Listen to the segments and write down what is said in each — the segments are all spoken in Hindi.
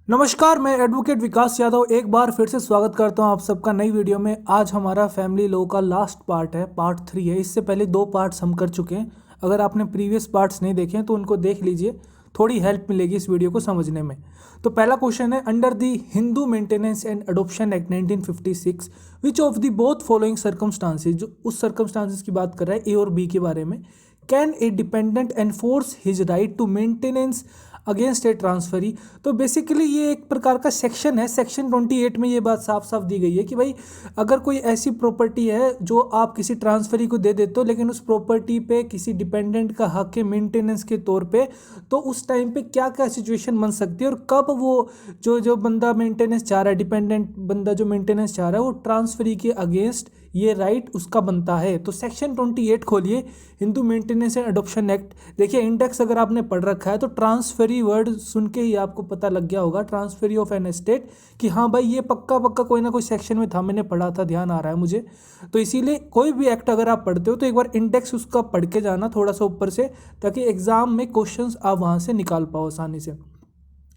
नमस्कार, मैं एडवोकेट विकास यादव एक बार फिर से स्वागत करता हूं आप सबका नई वीडियो में। आज हमारा फैमिली लॉ का लास्ट पार्ट है, पार्ट 3 है। इससे पहले 2 पार्ट्स हम कर चुके हैं। अगर आपने प्रीवियस पार्ट्स नहीं देखे हैं तो उनको देख लीजिए, थोड़ी हेल्प मिलेगी इस वीडियो को समझने में। तो पहला क्वेश्चन है, under the Hindu maintenance and adoption act 1956 which of the both following circumstances, जो उस सर्कमस्टांसेस की बात कर रहा है ए और बी के बारे में, can a dependent enforce his right to maintenance against a transferee. तो बेसिकली ये एक प्रकार का सेक्शन है। सेक्शन 28 में ये बात साफ साफ दी गई है कि भाई अगर कोई ऐसी प्रॉपर्टी है जो आप किसी ट्रांसफरी को दे देते हो, लेकिन उस प्रॉपर्टी पे किसी डिपेंडेंट का हक है मेंटेनेंस के तौर पे, तो उस टाइम पे क्या क्या सिचुएशन बन सकती है और कब वो जो बंदा मेंटेनेंस चाह रहा है, डिपेंडेंट बंदा जो मेंटेनेंस चाह रहा है, वो ट्रांसफरी के अगेंस्ट ये राइट उसका बनता है। तो सेक्शन 28 खोलिए, Hindu maintenance and adoption act. देखिए इंडेक्स अगर आपने पढ़ रखा है तो ट्रांसफरी वर्ड सुन के ही आपको पता लग गया होगा, ट्रांसफरी ऑफ एन एस्टेट, कि हाँ भाई ये पक्का पक्का कोई ना कोई सेक्शन में था, मैंने पढ़ा था, ध्यान आ रहा है मुझे। तो इसीलिए कोई भी एक्ट अगर आप पढ़ते हो तो एक बार इंडेक्स उसका पढ़ के जाना थोड़ा सा ऊपर से, ताकि एग्जाम में क्वेश्चंस आप वहाँ से निकाल पाओ आसानी से।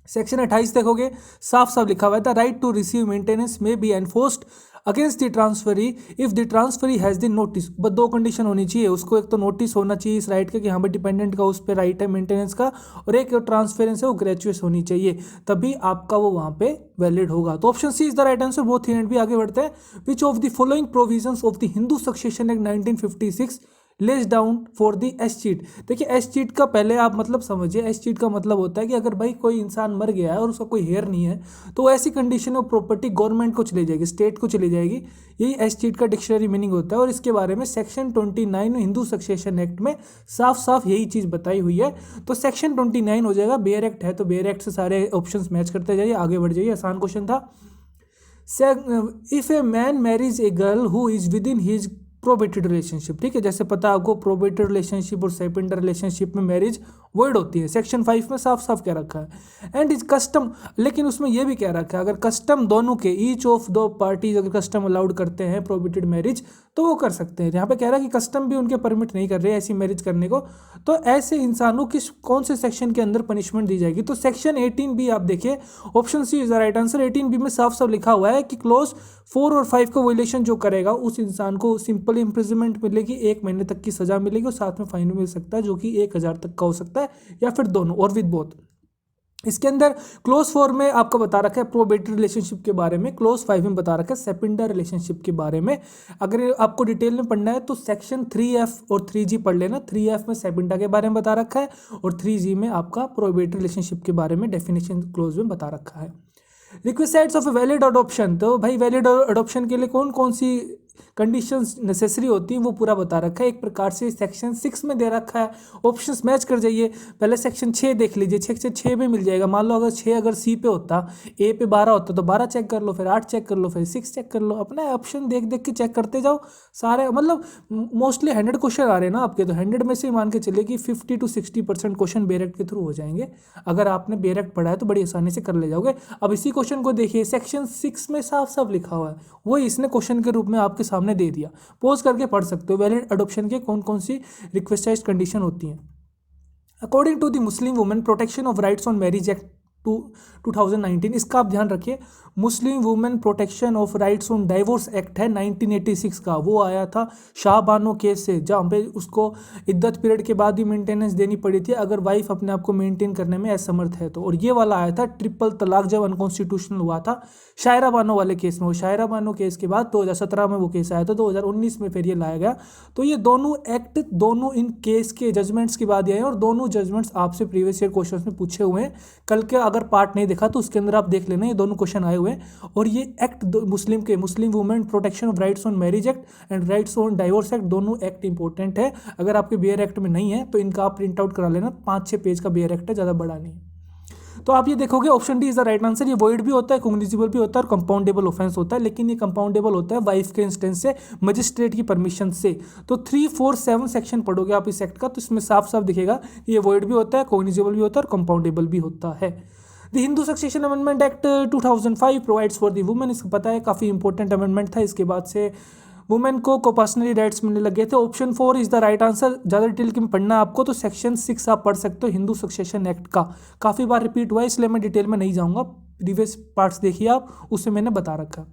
सेक्शन 28 देखोगे, साफ साफ लिखा हुआ है, the right to receive maintenance में be enforced against the transferee if the transferee has the notice. बस 2 कंडीशन होनी चाहिए उसको, एक तो नोटिस होना चाहिए इस राइट का कि हाँ भाई डिपेंडेंट का उस पर राइट है मेंटेनेंस का, और एक ट्रांसफरेंस है वो ग्रेचुअस होनी चाहिए, तभी आपका वो वहाँ पे वैलिड होगा। तो option C is the right answer. Both A and B. आगे बढ़ते हैं। Which of the following provisions of the Hindu Succession Act 1956 lays down for the escheat. देखिए एस चीट का पहले आप मतलब समझिए। एस चीट का मतलब होता है कि अगर भाई कोई इंसान मर गया है और उसका कोई हेयर नहीं है, तो ऐसी कंडीशन में प्रॉपर्टी गवर्नमेंट को चली जाएगी, स्टेट को चली जाएगी। यही एस चीट का डिक्शनरी मीनिंग होता है, और इसके बारे में सेक्शन 29 हिंदू सक्सेशन एक्ट में साफ साफ यही चीज़ बताई हुई है। तो सेक्शन 29 हो जाएगा। बेयर एक्ट है तो बेयर एक्ट से सारे ऑप्शन मैच करते जाइए, आगे बढ़ जाइए, आसान क्वेश्चन था। If a man marries a girl who is within his prohibited relationship, ठीक है, जैसे पता है आपको प्रोबेटेड रिलेशनशिप और सेपेंडर रिलेशनशिप में मैरिज वर्ड होती है, सेक्शन 5 में साफ साफ कह रखा है। एंड इज कस्टम, लेकिन उसमें यह भी कह रखा है अगर कस्टम दोनों के, ईच ऑफ दो पार्टीज अगर कस्टम अलाउड करते हैं प्रोबेटेड मैरिज तो वो कर सकते हैं। यहाँ पे कह रहा है कि कस्टम भी उनके परमिट नहीं कर रहे ऐसी मैरिज करने को, तो ऐसे इंसानों किस कौन से सेक्शन के अंदर पनिशमेंट दी जाएगी। तो सेक्शन 18B आप देखिए, option C is the right answer. 18B में साफ साफ लिखा हुआ है कि क्लोज 4 और 5 को वायलेशन जो करेगा उस इंसान को सिंपल इम्प्रिजनमेंट मिलेगी, 1 महीने तक की सजा मिलेगी, और साथ में फाइन मिल सकता है जो कि 1000 तक का हो सकता है, या फिर दोनों और विद बोथ। इसके अंदर क्लोज 4 में आपको बता रखा है प्रोबेटेड रिलेशनशिप के बारे में, क्लोज 5 में बता रखा है सेपेंडर रिलेशनशिप के बारे में। अगर आपको डिटेल में पढ़ना है तो सेक्शन 3F और 3G पढ़ लेना। 3F में सेपेंडा के बारे में बता रखा है, और 3G में आपका प्रोबेटेड रिलेशनशिप के बारे में डेफिनेशन क्लोज में बता रखा है। रिक्विसाइट्स ऑफ ए वैलिड अडॉप्शन, तो भाई वैलिड अडॉप्शन के लिए कौन कौन सी कंडीशंस नेसेसरी होती हैं वो पूरा बता रखा है, एक प्रकार से सेक्शन 6 में दे रखा है। ऑप्शंस मैच कर जाइए। पहले सेक्शन 6 देख लीजिए, 6 से 6 में मिल जाएगा। मान लो अगर 6 अगर सी पे होता, ए पे 12 होता, तो 12 चेक कर लो, फिर 8 चेक कर लो, फिर 6 चेक कर लो। अपना ऑप्शन देख देख के चेक करते जाओ सारे। मतलब मोस्टली 100 क्वेश्चन आ रहे हैं ना आपके, तो 100 में से मान के चलिए कि 50 to 60% क्वेश्चन बेरेक्ट के थ्रू हो जाएंगे। अगर आपने बेरेक्ट पढ़ा है तो बड़ी आसानी से कर ले जाओगे। अब इसी क्वेश्चन को देखिए, सेक्शन 6 में साफ साफ लिखा हुआ है, वही इसने क्वेश्चन के रूप में आपके सामने दे दिया। पोज करके पढ़ सकते हो वैलिड अडॉप्शन के कौन कौन सी रिक्वेस्टाइज्ड कंडीशन होती हैं। According to the Muslim women protection of rights on marriage act 2019, इसका आप ध्यान रखिए। Muslim women protection of rights on divorce act है 1986 का, वो आया था शाह बानो केस से, जहाँ पे उसको इद्दत पीरियड के बाद भी मेंटेनेंस देनी पड़ी थी अगर वाइफ अपने आप को मेंटेन करने में असमर्थ है तो। और ये वाला आया था ट्रिपल तलाक जब अनकॉन्स्टिट्यूशनल हुआ था शायरा बानो वाले केस में। वो शायरा बानो केस के बाद 2017 में वो केस आया था, 2019 में फिर ये लाया गया। तो ये दोनों एक्ट दोनों इन केस के जजमेंट्स के बाद आए हैं, और दोनों जजमेंट्स आपसे प्रीवियस ईयर क्वेश्चन में पूछे हुए हैं। कल के अगर पार्ट नहीं देखा तो उसके अंदर आप देख लेना, ये दोनों क्वेश्चन आए हुए हैं। और ये act Muslim women protection of rights on marriage act and rights on divorce act, दोनों एक्ट इंपॉर्टेंट है। अगर आपके बेयर एक्ट में नहीं है तो इनका आप प्रिंट आउट करा लेना, 5-6 पेज का बेयर एक्ट है, ज़्यादा बड़ा नहीं। तो आप ये देखोगे option D is the right answer. ये वॉइड भी होता है, कॉग्निजेबल भी होता है, और कंपाउंडेबल ऑफेंस होता है, लेकिन ये कंपाउंडेबल होता है वाइफ के इंस्टेंस से, मजिस्ट्रेट की परमिशन से। तो 3, 4, 7 सेक्शन पढ़ोगे आप इस एक्ट का, तो इसमें साफ साफ दिखेगा कि ये वॉइड भी होता है, कॉग्निजेबल भी होता है, और कंपाउंडेबल भी होता है। The Hindu succession amendment act 2005 provides for the women, इसको पता है काफ़ी इंपॉर्टेंट अमेंडमेंट था। इसके बाद से वुमेन को पर्सनली राइट्स मिलने लगे थे। Option 4 is the right answer. ज़्यादा डिटेल में पढ़ना है आपको तो सेक्शन 6 आप पढ़ सकते हो हिंदू सक्सेशन एक्ट का, काफ़ी बार रिपीट हुआ है इसलिए मैं डिटेल में नहीं जाऊँगा। प्रीवियस पार्ट्स देखिए आप, उसमें मैंने बता रखा।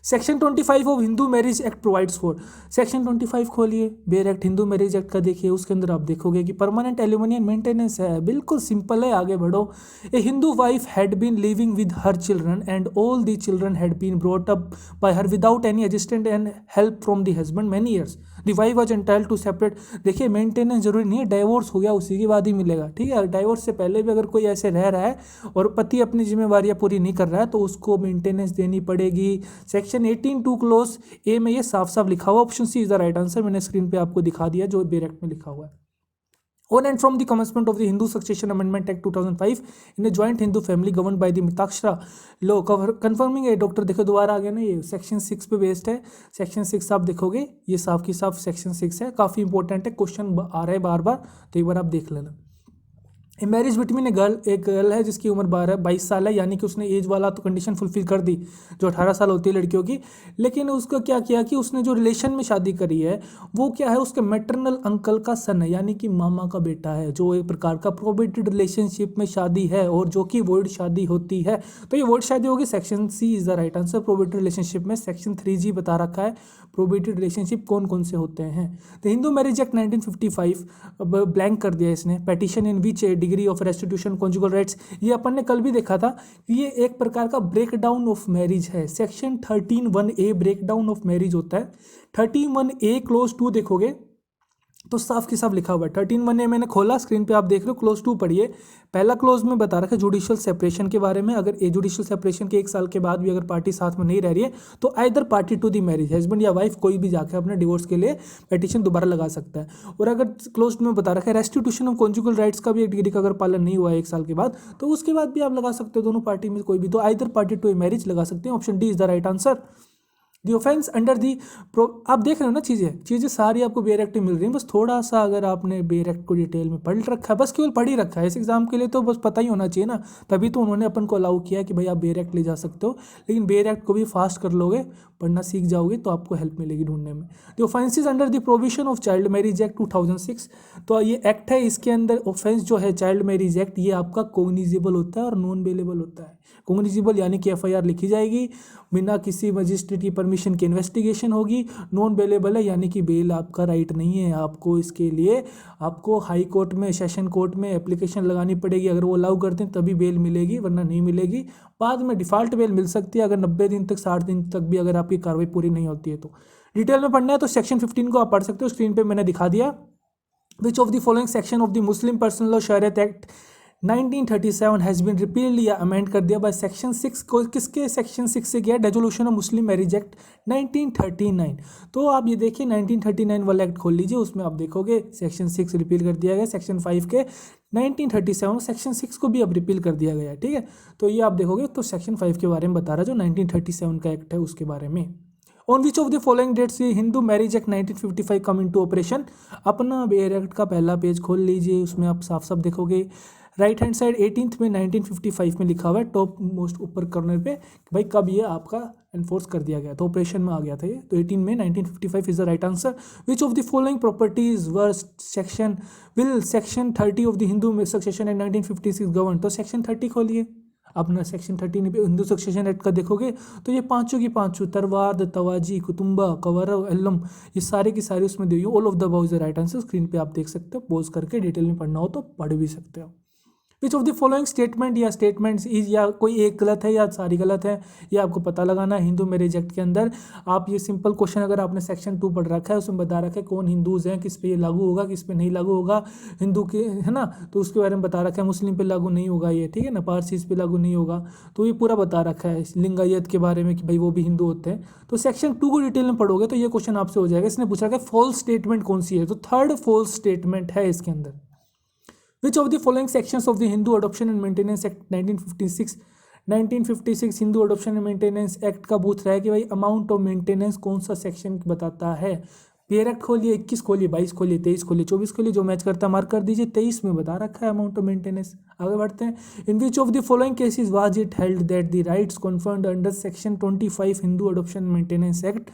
Section 25 of Hindu marriage act provides for, section 25 खोलिए bare act Hindu marriage act का, देखिए उसके अंदर आप देखोगे कि परमानेंट एल्यूमिनियम मेंटेनेंस है, बिल्कुल सिंपल है, आगे बढ़ो। A Hindu wife had been living with her children and all the children had been brought up by her without any assistant and help from the husband many years, the wife was entitled to separate. देखिए मेंटेनेंस जरूरी नहीं है डाइवोर्स हो गया उसी के बाद ही मिलेगा, ठीक है, डाइवोर्स से पहले भी अगर कोई ऐसे रह रहा है और पति अपनी जिम्मेवारियां पूरी नहीं कर रहा है तो उसको मेंटेनेंस देनी पड़ेगी। सेक्शन 18 क्लोज ए में ये साफ साफ लिखा हुआ, option C is the right answer, मैंने स्क्रीन पे आपको दिखा दिया जो बेयर एक्ट में लिखा हुआ है। On and from the commencement of the Hindu Succession Amendment Act 2005 in a joint Hindu family governed by the Mitakshara law confirming a doctor, देखो दोबारा आ गया ना, ये सेक्शन 6 पे बेस्ड है। सेक्शन 6 आप देखोगे ये साफ की साफ सेक्शन 6 है, काफ़ी इंपॉर्टेंट है, क्वेश्चन आ रहा है बार बार, तो एक बार आप देख लेना। A marriage between a girl, एक गर्ल है जिसकी उम्र 22 साल है, यानी कि उसने एज वाला तो कंडीशन फुलफिल कर दी जो 18 साल होती है लड़कियों की, लेकिन उसको क्या किया कि उसने जो रिलेशन में शादी करी है वो क्या है, उसके मैटरनल अंकल का सन है, यानी कि मामा का बेटा है, जो एक प्रकार का प्रोबेटेड रिलेशनशिप में शादी है और जो कि वॉइड शादी होती है, तो ये वॉइड शादी होगी। Section C is the right answer. Prohibited relationship में सेक्शन 3G बता रखा है प्रोबेटेड रिलेशनशिप कौन कौन से होते हैं। तो हिंदू मैरिज एक्ट 1955 ब्लैंक कर दिया इसने, petition in which degree of restitution conjugal rights, ये अपन ने कल भी देखा था कि ये एक प्रकार का ब्रेकडाउन ऑफ मैरिज है। Section 13(1)(a) breakdown of marriage होता है। 13(1)(a) क्लोज 2 देखोगे तो साफ की साफ लिखा हुआ है। 13(1)(a) मैंने खोला, स्क्रीन पे आप देख रहे हो, क्लोज 2 पढ़िए। पहला क्लोज में बता रखा है जुडिशियल सेपरेशन के बारे में, अगर ए जुडिशियल सेपरेशन के 1 साल के बाद भी अगर पार्टी साथ में नहीं रह रही है तो either party to the marriage, husband या वाइफ कोई भी जाकर अपने डिवोर्स के लिए पिटीशन दोबारा लगा सकता है। और अगर क्लोज में बता रखा है रेस्टिट्यूशन ऑफ कॉन्जुगल राइट्स का भी एक डिग्री का अगर पालन नहीं हुआ है 1 साल के बाद, तो उसके बाद भी आप लगा सकते हो, दोनों पार्टी में कोई भी, तो either party to a marriage लगा सकते हैं। Option D is the right answer. The offence under the आप देख रहे हो ना, चीज़ें सारी आपको बेयर एक्ट में मिल रही हैं, बस थोड़ा सा अगर आपने बेयर एक्ट को डिटेल में पढ़ रखा है, बस केवल पढ़ ही रखा है, इस एग्जाम के लिए तो बस पता ही होना चाहिए ना, तभी तो उन्होंने अपन को अलाउ किया कि भाई आप बेयर एक्ट ले जा सकते हो, लेकिन बेयर एक्ट को भी फास्ट कर लोगे, पढ़ना सीख जाओगे तो आपको हेल्प मिलेगी ढूंढने में। The offences under the provision of child marriage act 2006, तो ये एक्ट है, इसके अंदर ऑफेंस जो है चाइल्ड मैरिज एक्ट, ये आपका कोग्निजेबल होता है और नॉन बेलेबल होता है। कोग्निजेबल यानी कि FIR लिखी जाएगी, बिना किसी मजिस्ट्रेट की परमिशन के इन्वेस्टिगेशन होगी। नॉन बेलेबल है यानी कि बेल आपका राइट नहीं है, आपको इसके लिए आपको हाई कोर्ट में, सेशन कोर्ट में एप्लीकेशन लगानी पड़ेगी, अगर वो अलाउ करते हैं तभी बेल मिलेगी, वरना नहीं मिलेगी। बाद में डिफ़ॉल्ट बेल मिल सकती है अगर 90 दिन तक 60 दिन तक भी अगर आपकी कार्रवाई पूरी नहीं होती है तो। डिटेल में पढ़ना है तो सेक्शन 15 को आप पढ़ सकते हो, स्क्रीन पर मैंने दिखा दिया। विच of the following section of the Muslim personal law शरीयत एक्ट 1937 हैज़ बीन रिपील्ड या अमेंड कर दिया बाय सेक्शन 6 को, किसके सेक्शन 6 से किया, dissolution of Muslim marriage act 1939। तो आप ये देखिए 1939 वाला एक्ट खोल लीजिए, उसमें आप देखोगे सेक्शन 6 रिपील कर दिया गया, सेक्शन 5 के 1937 सेक्शन 6 को भी अब रिपील कर दिया गया, ठीक है। तो ये आप देखोगे तो सेक्शन 5 के बारे में बता रहा है जो 1937 का एक्ट है उसके बारे में। On which of the following dates Hindu marriage act 1955 come into operation, अपना बेयर एक्ट का पहला पेज खोल लीजिए, उसमें आप साफ साफ देखोगे राइट हैंड साइड 18th में 1955 में लिखा हुआ है टॉप मोस्ट ऊपर कॉर्नर पे कि भाई कब ये आपका एनफोर्स कर दिया गया, तो ऑपरेशन में आ गया था ये, तो 18 में 1955 is the right answer. Which of the following properties were section 30 of the Hindu Succession Act 1956 govern, तो सेक्शन 30 खोलिए अपना, सेक्शन 13 पे हिंदू सक्सेशन एक्ट का देखोगे तो ये पांचों की पांचों तरवार, तवाजी, कुतुम्बा, कवरव, एल्लम, ये सारे की सारी उसमें दी, all of the above is the right answer. Screen पे आप देख सकते हो, पॉज करके डिटेल में पढ़ना हो तो पढ़ भी सकते हो। विच ऑफ द फॉलोइंग स्टेटमेंट या स्टेटमेंट्स इज, या कोई एक गलत है या सारी गलत है, ये आपको पता लगाना है। हिंदू मैरिज एक्ट के अंदर आप ये सिंपल क्वेश्चन अगर आपने सेक्शन 2 पढ़ रखा है उसमें बता रखा है कौन हिंदूज हैं, किस पे ये लागू होगा, किस पे नहीं लागू होगा, हिंदू के है ना, तो उसके बारे में बता रखा है, मुस्लिम पे लागू नहीं होगा ये, ठीक है ना, पारसीज पे लागू नहीं होगा, तो ये पूरा बता रखा है। लिंगायत के बारे में कि भाई वो भी हिंदू होते हैं, तो सेक्शन 2 को डिटेल में पढ़ोगे तो ये क्वेश्चन आपसे हो जाएगा। इसने पूछा कि फॉल्स स्टेटमेंट कौन सी है, तो थर्ड फॉल्स स्टेटमेंट है इसके अंदर। Which of the following sections of the Hindu Adoption and Maintenance Act 1956 Hindu adoption and maintenance act का पूछ रहा है कि भाई अमाउंट ऑफ मेंटेनेंस कौन सा सेक्शन बताता है। पेयर एक्ट खोलिए, 21 खोलिए, 22 खोलिए, 23 खोलिए, 24 खोलिए, जो मैच करता है मार्क कर दीजिए। 23 में बता रखा है अमाउंट ऑफ मेंटेनेंस। आगे बढ़ते हैं। In which of the following cases was it held that the rights confirmed under section 25 Hindu adoption maintenance act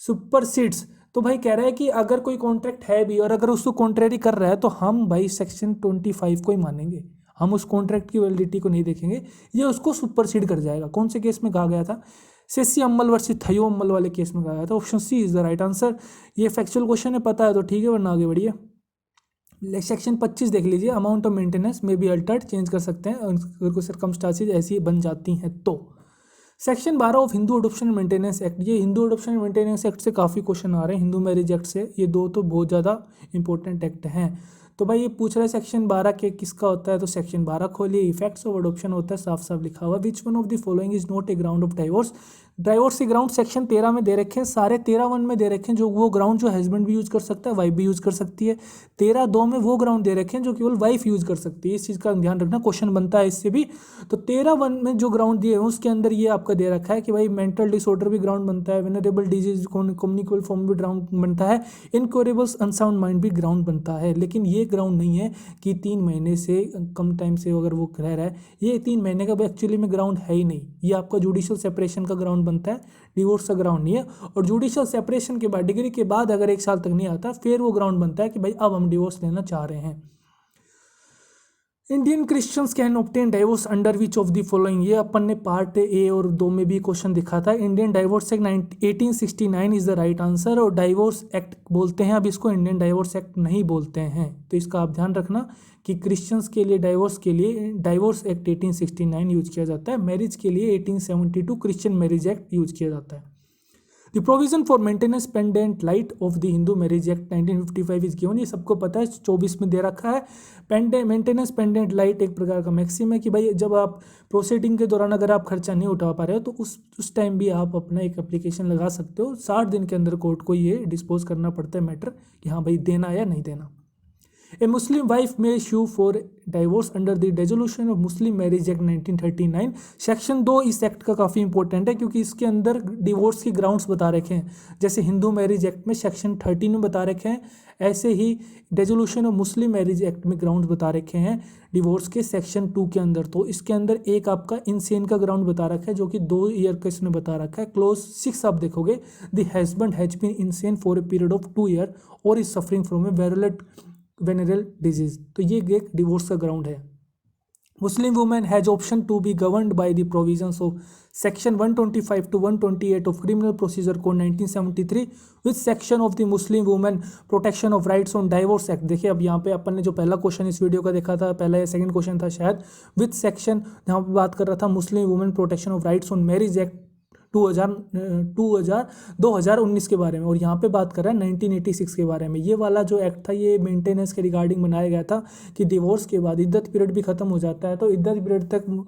supersedes, तो भाई कह रहा है कि अगर कोई कॉन्ट्रैक्ट है भी और अगर उसको कॉन्ट्रेरी कर रहा है तो हम भाई सेक्शन 25 को ही मानेंगे। हम उस कॉन्ट्रैक्ट की वैलिडिटी को नहीं देखेंगे, ये उसको सुपरसीड कर जाएगा। कौन से केस में कहा गया था? सेसी अम्मल वर्सेस थयो अम्मल वाले केस में कहा गया था। Option C is the right answer. ये फैक्चुअल क्वेश्चन है, पता है तो ठीक है, वरना आगे बढ़िए। सेक्शन 25 देख लीजिए, अमाउंट ऑफ मेंटेनेंस में बी अल्टर्ड, चेंज कर सकते हैं अगर कोई सर्कमस्टांसेस ऐसी बन जाती हैं तो। Section 12 of Hindu adoption and maintenance act, ये Hindu adoption and maintenance act से काफ़ी क्वेश्चन आ रहे हैं, हिंदू मैरिज एक्ट से, ये दो तो बहुत ज़्यादा इंपॉर्टेंट एक्ट हैं। तो भाई ये पूछ रहा है सेक्शन 12 के किसका होता है, तो सेक्शन 12 खोलिए, इफेक्ट्स ऑफ अडॉप्शन होता है, साफ साफ लिखा हुआ। Which one of the following is not a ground of divorce? Divorce के ग्राउंड सेक्शन 13 में दे रखे हैं, सारे 13(1) में दे रखे हैं, जो वो ग्राउंड जो हस्बैंड भी यूज कर सकता है, वाइफ भी यूज कर सकती है। 13(2) में वो ग्राउंड दे रखे हैं जो केवल वाइफ यूज कर सकती है, इस चीज़ का ध्यान रखना, क्वेश्चन बनता है इससे भी। तो 13(1) में जो ग्राउंड दिए हैं उसके अंदर ये आपका दे रखा है कि भाई मेंटल डिसऑर्डर भी ग्राउंड बनता है, वेनरेबल डिजीज कम्युनिकेबल फॉर्म भी ग्राउंड बनता है, इनक्योरेबल अनसाउंड माइंड भी ग्राउंड बनता है। लेकिन ये ग्राउंड नहीं है कि 3 महीने से कम टाइम से अगर वो रह रहा है, ये 3 महीने का एक्चुअली में ग्राउंड है ही नहीं, ये आपका जुडिशियल सेपरेशन का ग्राउंड बनता है, डिवोर्स का ग्राउंड नहीं है। और जुडिशियल सेपरेशन के बाद, डिग्री के बाद अगर 1 साल तक नहीं आता, फिर वो ग्राउंड बनता है कि भाई अब हम डिवोर्स लेना चाह रहे हैं। Indian Christians can obtain divorce under which of the following, ये अपन ने पार्ट ए और 2 में भी क्वेश्चन दिखा था। Indian divorce act 1869 is the right answer, और डाइवोर्स एक्ट बोलते हैं, अब इसको इंडियन डाइवोर्स एक्ट नहीं बोलते हैं, तो इसका आप ध्यान रखना कि क्रिश्चियंस के लिए डाइवोर्स डाइवोर्स एक्ट 1869 यूज किया जाता है, मैरिज के लिए 1872 क्रिश्चियन मैरिज एक्ट यूज किया जाता है। The provision for maintenance pendant light of the Hindu marriage act 1955 is given, ये सबको पता है, 24 में दे रखा है। मेंटेनेंस पेंडेंट लाइट एक प्रकार का मैक्सिम है कि भाई जब आप प्रोसीडिंग के दौरान अगर आप खर्चा नहीं उठा पा रहे हो तो उस टाइम भी आप अपना एक एप्लीकेशन लगा सकते हो, 60 दिन के अंदर कोर्ट को ये डिस्पोज करना पड़ता है मैटर कि हाँ भाई देना या नहीं देना। ए मुस्लिम वाइफ में sue for divorce under the resolution of Muslim marriage act 1939, section 2 इस एक्ट का काफ़ी इंपॉर्टेंट है क्योंकि इसके अंदर डिवोर्स के ग्राउंड्स बता रखे हैं, जैसे हिंदू मैरिज एक्ट में सेक्शन 13 में बता रखे हैं, ऐसे ही resolution of Muslim marriage act में ग्राउंड बता रखे हैं डिवोर्स के सेक्शन 2 के अंदर। तो इसके अंदर एक आपका इंसेन का ग्राउंड बता रखा है जो कि 2 ईयर का इसने बता रखा है। क्लोज 6 आप देखोगे, the husband has been insane for a period of 2 year और is suffering from a venereal disease, तो ये एक डिवोर्स का ग्राउंड है। Muslim women has option to be governed by the provisions of section 125 to 128 of criminal procedure code 1973 with section of the Muslim women protection of rights on divorce act. देखिए अब यहाँ पे अपन ने जो पहला क्वेश्चन इस वीडियो का देखा था, पहला या सेकंड क्वेश्चन था शायद, विद सेक्शन यहाँ पे बात कर रहा था मुस्लिम women protection of rights on marriage act 2019 के बारे में, और यहाँ पे बात कर रहा है 1986 के बारे में। ये वाला जो एक्ट था ये मेंटेनेंस के रिगार्डिंग बनाया गया था कि डिवोर्स के बाद इद्दत पीरियड भी खत्म हो जाता है, तो इद्दत पीरियड तक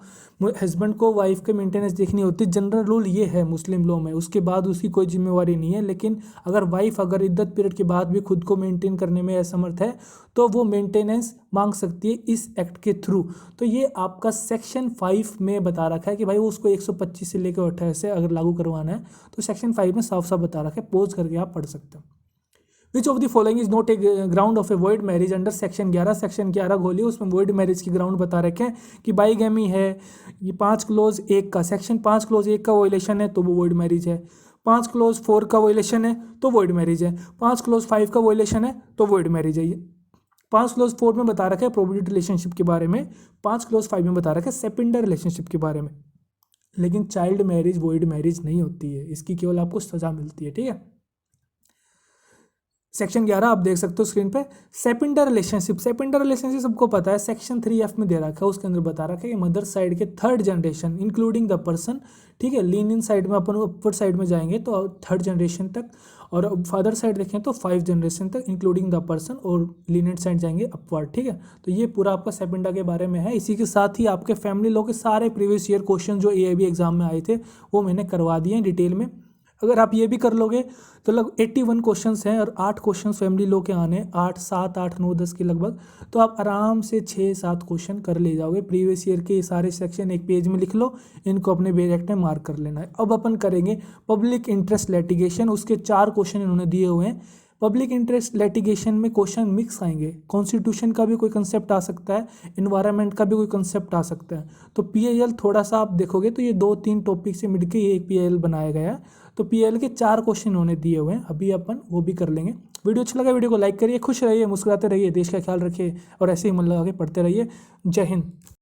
हस्बैंड को वाइफ के मेंटेनेंस देखनी होती है। जनरल रूल ये है मुस्लिम लॉ में, उसके बाद उसकी कोई जिम्मेवारी नहीं है। लेकिन अगर वाइफ अगर इद्दत पीरियड के बाद भी खुद को मेंटेन करने में असमर्थ है तो वो मेंटेनेंस मांग सकती है इस एक्ट के थ्रू। तो ये आपका सेक्शन 5 में बता रखा है कि भाई उसको 125 से लेकर 28 से अगर लागू करवाना है तो सेक्शन 5 में साफ साफ बता रखा है, पोज करके आप पढ़ सकते हो। विच of the following is not a ground of A void marriage under section 11, section 11 खोलिए, उसमें वॉइड मैरिज की ग्राउंड बता रखे हैं कि बाईगैमी है, ये 5 क्लोज 1 का, सेक्शन 5 क्लोज 1 का वॉयलेशन है तो वो वॉइड मैरिज है, 5 क्लोज 4 का वॉयलेशन है तो वॉइड मैरिज है, 5 क्लोज 5 का वॉयलेशन है तो वॉइड मैरिज है। 5 क्लोज 4 में बता रखा है प्रोहिबिटेड रिलेशनशिप के बारे में, 5 क्लोज 5 में बता रखा है सेपेंडर रिलेशनशिप के बारे में। लेकिन चाइल्ड मैरिज वॉइड मैरिज नहीं होती है, इसकी केवल आपको सजा मिलती है, ठीक है। सेक्शन 11 आप देख सकते हो स्क्रीन पे। सेपेंडर रिलेशनशिप सबको पता है, सेक्शन 3F में दे रखा है, उसके अंदर बता रखा है कि मदर साइड के 3rd generation including the person, ठीक है। लीनियन साइड में अपन अपर साइड में जाएंगे तो 3rd जनरेशन तक, और फादर साइड देखें तो 5 जनरेशन तक इंक्लूडिंग द पर्सन, और लीनियन साइड जाएंगे अपवर्ड, ठीक है। तो ये पूरा आपका सेपेंडा के बारे में है। इसी के साथ ही आपके फैमिली लॉ के सारे प्रीवियस ईयर क्वेश्चन जो AIB एग्जाम में आए थे वो मैंने करवा दिए हैं डिटेल में। अगर आप ये भी कर लोगे तो लगभग 81 क्वेश्चंस हैं और 8 क्वेश्चन फैमिली लॉ के आने, 8 7 8 9 10 के लगभग, तो आप आराम से 6 7 क्वेश्चन कर ले जाओगे। प्रीवियस ईयर के सारे सेक्शन एक पेज में लिख लो, इनको अपने बेरेक्ट में मार्क कर लेना है। अब अपन करेंगे पब्लिक इंटरेस्ट लिटिगेशन, उसके 4 क्वेश्चन इन्होंने दिए हुए हैं। पब्लिक इंटरेस्ट लिटिगेशन में क्वेश्चन मिक्स आएंगे, कॉन्स्टिट्यूशन का भी कोई कंसेप्ट आ सकता है, इन्वायरमेंट का भी कोई कंसेप्ट आ सकता है। तो PIL थोड़ा सा आप देखोगे तो ये 2-3 टॉपिक से मिलकर ये एक PIL बनाया गया है। तो PIL के 4 क्वेश्चन उन्होंने दिए हुए हैं, अभी अपन वो भी कर लेंगे। वीडियो अच्छा लगा वीडियो को लाइक करिए, खुश रहिए, मुस्कुराते रहिए, देश का ख्याल रखिए और ऐसे ही मन लगा के पढ़ते रहिए। जय हिंद।